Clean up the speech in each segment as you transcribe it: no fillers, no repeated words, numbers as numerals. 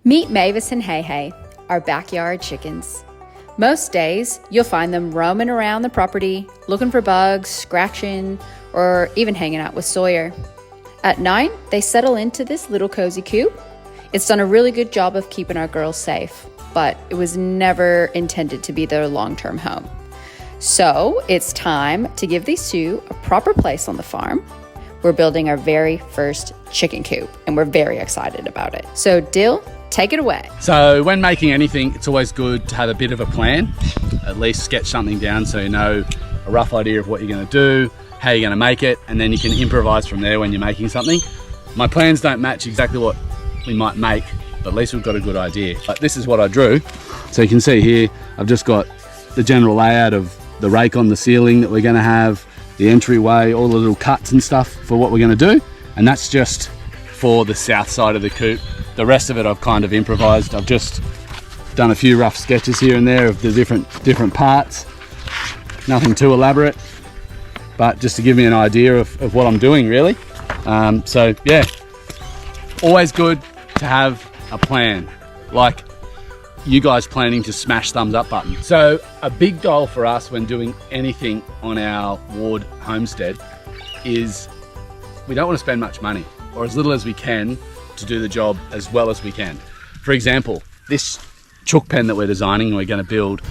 Meet Mavis and Hey Hey, our backyard chickens. Most days, you'll find them roaming around the property, looking for bugs, scratching, or even hanging out with Sawyer. At night, they settle into this little cozy coop. It's done a really good job of keeping our girls safe, but it was never intended to be their long-term home. So it's time to give these two a proper place on the farm. We're building our very first chicken coop, and we're very excited about it. So Dill, take it away. So when making anything, it's always good to have a bit of a plan, at least sketch something down so you know a rough idea of what you're going to do, how you're going to make it, and then you can improvise from there when you're making something. My plans don't match exactly what we might make, but at least we've got a good idea. But this is what I drew. So you can see here, I've just got the general layout of the rake on the ceiling that we're going to have, the entryway, all the little cuts and stuff for what we're going to do. And that's just for the south side of the coop. The rest of it I've kind of improvised. I've just done a few rough sketches here and there of the different parts. Nothing too elaborate, but just to give me an idea of what I'm doing really. So yeah, always good to have a plan, like you guys planning to smash thumbs up button. So a big goal for us when doing anything on our ward homestead is we don't want to spend much money, or as little as we can, to do the job as well as we can. For example, this chook pen that we're designing and we're going to build,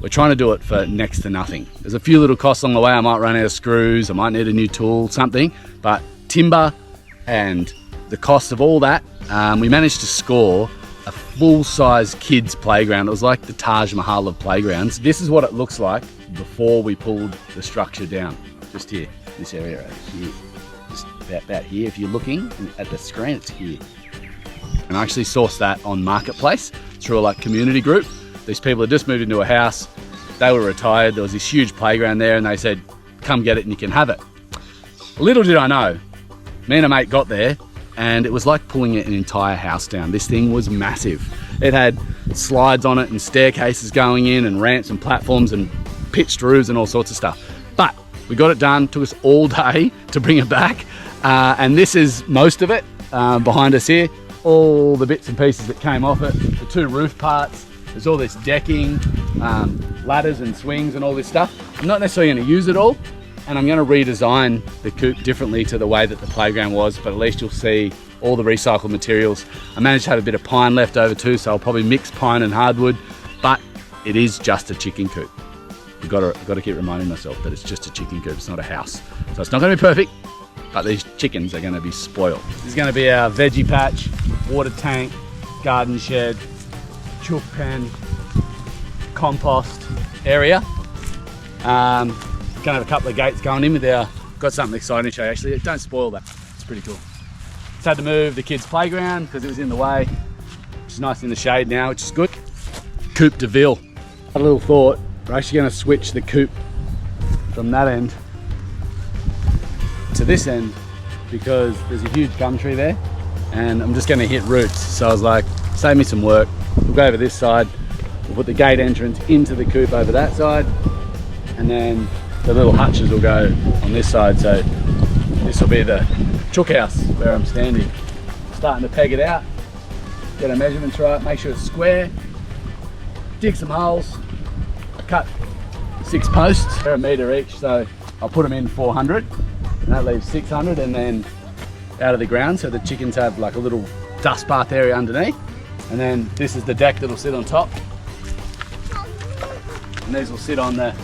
we're trying to do it for next to nothing. There's a few little costs along the way. I might run out of screws, I might need a new tool, something, but timber and the cost of all that, we managed to score a full-size kids playground. It was like the Taj Mahal of playgrounds. This is what it looks like before we pulled the structure down. Just here, this area right here. Just about here. If you're looking at the screen, it's here. And I actually sourced that on Marketplace through a community group. These people had just moved into a house. They were retired. There was this huge playground there and they said, come get it and you can have it. Little did I know, me and a mate got there and it was like pulling an entire house down. This thing was massive. It had slides on it and staircases going in and ramps and platforms and pitched roofs and all sorts of stuff. But we got it done. Took us all day to bring it back. And this is most of it behind us here. All the bits and pieces that came off it, the two roof parts. There's all this decking, ladders and swings and all this stuff. I'm not necessarily going to use it all, and I'm going to redesign the coop differently to the way that the playground was, but at least you'll see all the recycled materials. I managed to have a bit of pine left over too, so I'll probably mix pine and hardwood, but it is just a chicken coop. I've got to keep reminding myself that it's just a chicken coop, it's not a house. So it's not going to be perfect, but these chickens are going to be spoiled. This is going to be our veggie patch, water tank, garden shed, chook pen, compost area. Gonna have a couple of gates going in with our, got something exciting to show you actually. Don't spoil that, it's pretty cool. Just had to move the kids' playground because it was in the way. It's nice in the shade now, which is good. Coop de ville. Had a little thought, we're actually gonna switch the coop from that end to this end because there's a huge gum tree there and I'm just gonna hit roots. So I was like, save me some work. We'll go over this side, we'll put the gate entrance into the coop over that side, and then the little hutches will go on this side. So this will be the chook house where I'm standing. Starting to peg it out, get our measurements right, make sure it's square, dig some holes. I cut 6 posts, they're a metre each, so I'll put them in 400, and that leaves 600, and then out of the ground so the chickens have like a little dust bath area underneath. And then this is the deck that'll sit on top. And these will sit on the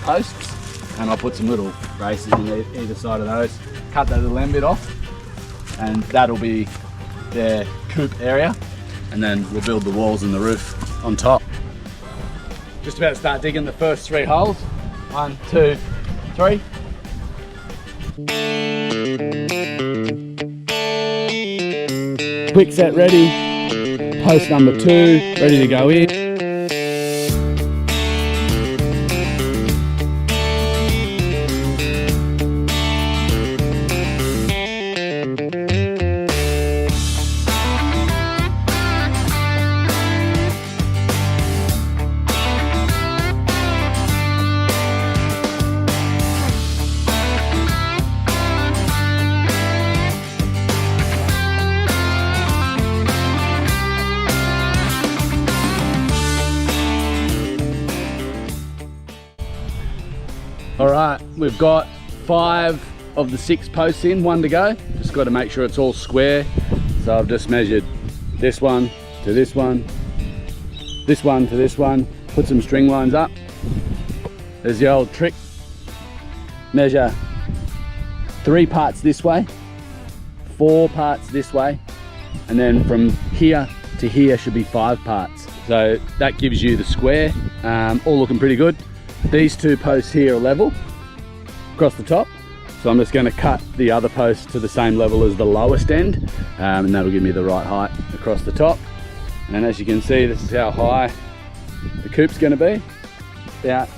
posts. And I'll put some little braces in either side of those. Cut that little end bit off. And that'll be their coop area. And then we'll build the walls and the roof on top. Just about to start digging the first 3 holes. 1, 2, 3. Quick set ready. Post number 2, ready to go in. All right, we've got 5 of the 6 posts in, 1 to go. Just got to make sure it's all square. So I've just measured this one to this one, this one to this one, put some string lines up. There's the old trick. Measure 3 parts this way, 4 parts this way, and then from here to here should be 5 parts. So that gives you the square, all looking pretty good. These 2 posts here are level across the top. So I'm just going to cut the other post to the same level as the lowest end, and that'll give me the right height across the top. And as you can see, this is how high the coop's going to be. About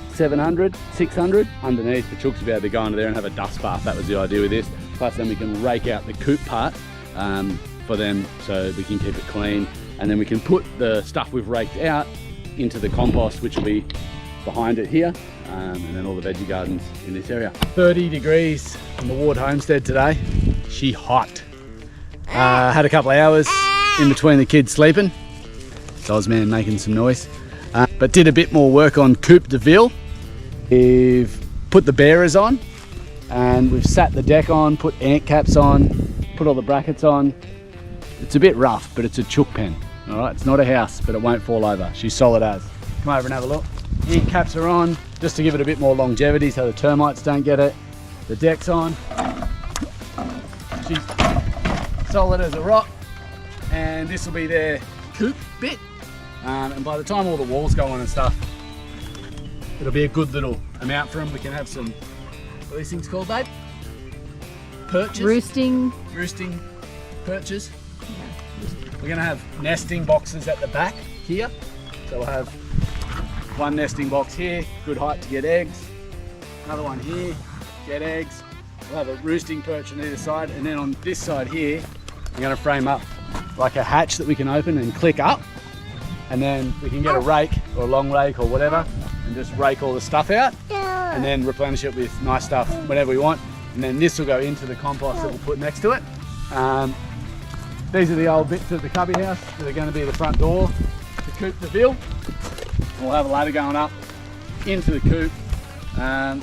700, 600 underneath. The chooks will be able to go under there and have a dust bath. That was the idea with this. Plus then we can rake out the coop part for them so we can keep it clean. And then we can put the stuff we've raked out into the compost, which will be behind it here. And then all the veggie gardens in this area. 30 degrees on the Ward Homestead today. She hot. Had a couple of hours in between the kids sleeping. Dozman making some noise. But did a bit more work on Coop de Ville. We've put the bearers on and we've sat the deck on, put ant caps on, put all the brackets on. It's a bit rough, but it's a chook pen. All right, it's not a house, but it won't fall over. She's solid as. Come over and have a look. Ant caps are on, just to give it a bit more longevity so the termites don't get it. The deck's on. She's solid as a rock. And this will be their coop bit. And by the time all the walls go on and stuff, it'll be a good little amount for them. We can have some, what are these things called, babe? Perches? Roosting perches. We're gonna have nesting boxes at the back here. So we'll have 1 nesting box here, good height to get eggs. Another one here, get eggs. We'll have a roosting perch on either side. And then on this side here, I'm gonna frame up like a hatch that we can open and click up. And then we can get a rake or a long rake or whatever and just rake all the stuff out and then replenish it with nice stuff whenever we want. And then this will go into the compost that we'll put next to it. These are the old bits of the cubby house that are going to be the front door to Coop de Ville. We'll have a ladder going up into the coop and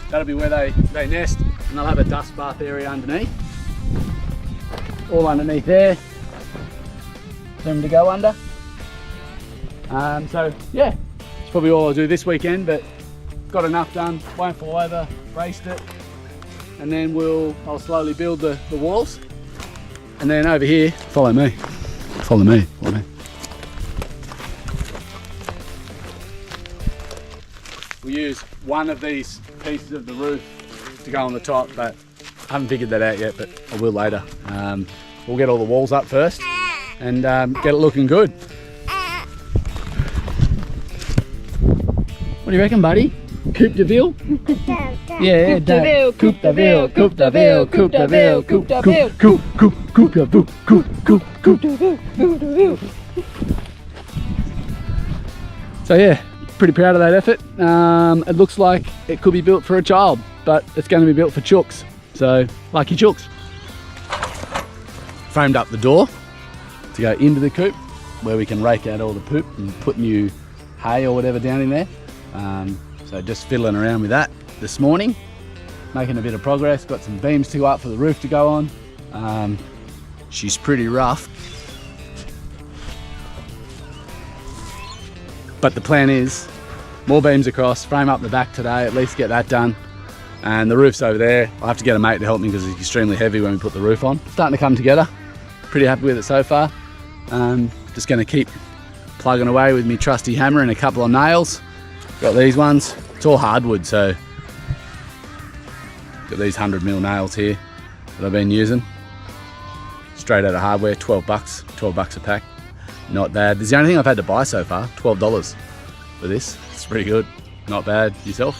that'll be where they nest, and they'll have a dust bath area underneath. All underneath there for them to go under. So yeah, it's probably all I'll do this weekend, but got enough done, won't fall over, braced it, and then I'll slowly build the walls. And then over here, follow me. We'll use one of these pieces of the roof to go on the top, but I haven't figured that out yet, but I will later. We'll get all the walls up first and get it looking good. What do you reckon, buddy? Coop de Ville? Yeah, Coop de Ville, Coop de Ville, Coop de Ville, Coop de Ville, Coop de Ville, Coop de Ville, Coop de Ville. So yeah, pretty proud of that effort. It looks like it could be built for a child, but it's going to be built for chooks. So lucky chooks. Framed up the door to go into the coop, where we can rake out all the poop and put new hay or whatever down in there. So just fiddling around with that this morning, making a bit of progress. Got some beams to go up for the roof to go on. She's pretty rough, but the plan is more beams across, frame up the back today, at least get that done. And the roof's over there. I'll have to get a mate to help me because it's extremely heavy when we put the roof on. Starting to come together. Pretty happy with it so far. Just going to keep plugging away with my trusty hammer and a couple of nails. Got these ones. It's all hardwood, so got these 100mm nails here that I've been using. Straight out of hardware, 12 bucks a pack. Not bad. This is the only thing I've had to buy so far, $12 for this. It's pretty good. Not bad. Yourself?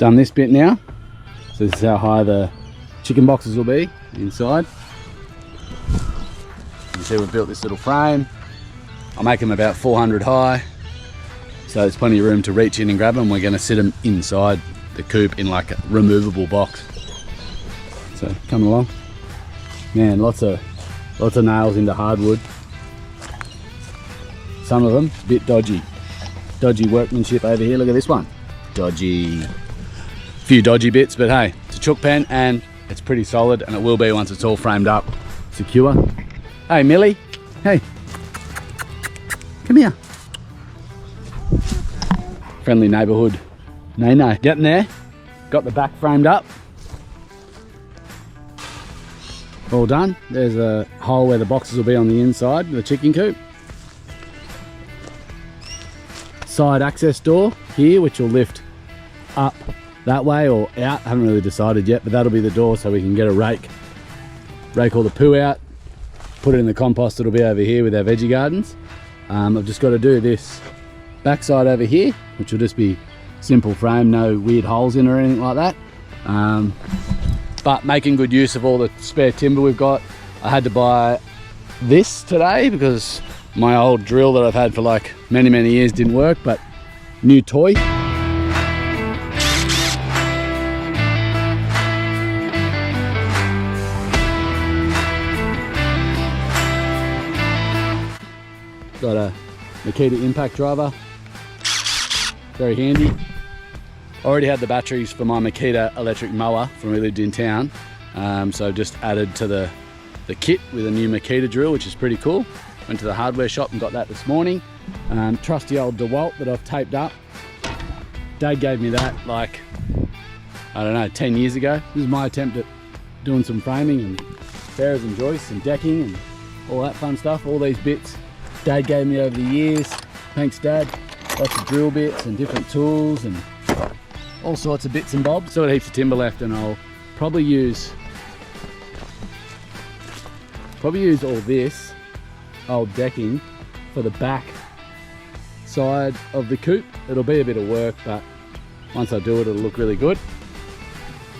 done this bit now. So this is how high the chicken boxes will be inside. You can see we've built this little frame. I'll make them about 400 high. So there's plenty of room to reach in and grab them. We're going to sit them inside the coop in like a removable box. So come along. Man, lots of nails into hardwood. Some of them a bit dodgy. Dodgy workmanship over here. Look at this one. Dodgy. Few dodgy bits, but hey, it's a chook pen and it's pretty solid, and it will be once it's all framed up, secure. Hey Millie, hey, come here. Friendly neighbourhood. No, getting there. Got the back framed up. All done. There's a hole where the boxes will be on the inside of the chicken coop. Side access door here, which will lift up that way or out. Haven't really decided yet, but that'll be the door so we can get a rake all the poo out, put it in the compost. It'll be over here with our veggie gardens. I've just got to do this backside over here, which will just be simple frame, no weird holes in or anything like that. But making good use of all the spare timber we've got. I had to buy this today because my old drill that I've had for like many years didn't work, but new toy. Got a Makita impact driver, very handy. Already had the batteries for my Makita electric mower from when we lived in town, so just added to the kit with a new Makita drill, which is pretty cool. Went to the hardware shop and got that this morning. Trusty old DeWalt that I've taped up. Dad gave me that like, I don't know, 10 years ago. This is my attempt at doing some framing and bearers and joists and decking and all that fun stuff. All these bits Dad gave me over the years. Thanks Dad. Lots of drill bits and different tools and all sorts of bits and bobs. Still got heaps of timber left, and I'll probably use all this old decking for the back side of the coop. It'll be a bit of work, but once I do it, it'll look really good.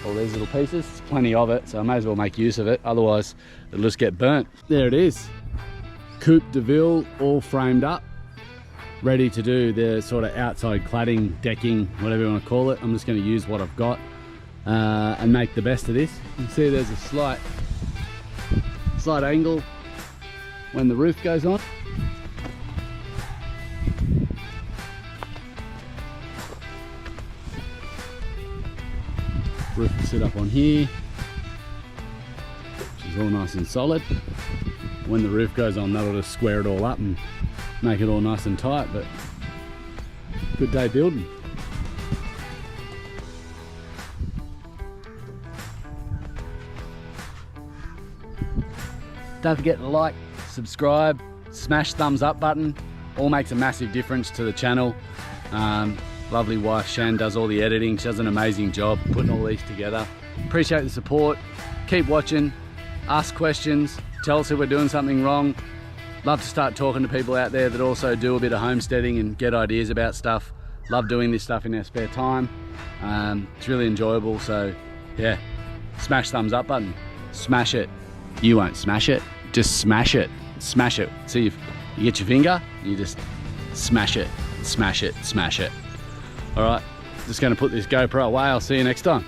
All these little pieces, plenty of it, so I may as well make use of it, otherwise it'll just get burnt. There it is. Coop de Ville all framed up, ready to do the sort of outside cladding, decking, whatever you want to call it. I'm just going to use what I've got and make the best of this. You can see there's a slight angle when the roof goes on. Roof will sit up on here, which is all nice and solid. When the roof goes on, that'll just square it all up and make it all nice and tight, but good day building. Don't forget to like, subscribe, smash thumbs up button. All makes a massive difference to the channel. Lovely wife Shan does all the editing. She does an amazing job putting all these together. Appreciate the support. Keep watching, ask questions, tell us if we're doing something wrong. Love to start talking to people out there that also do a bit of homesteading and get ideas about stuff. Love doing this stuff in our spare time. It's really enjoyable, so yeah, smash thumbs up button. Smash it. You won't smash it, just smash it. Smash it. See if you get your finger, you just smash it, smash it, smash it. All right, just gonna put this GoPro away. I'll see you next time.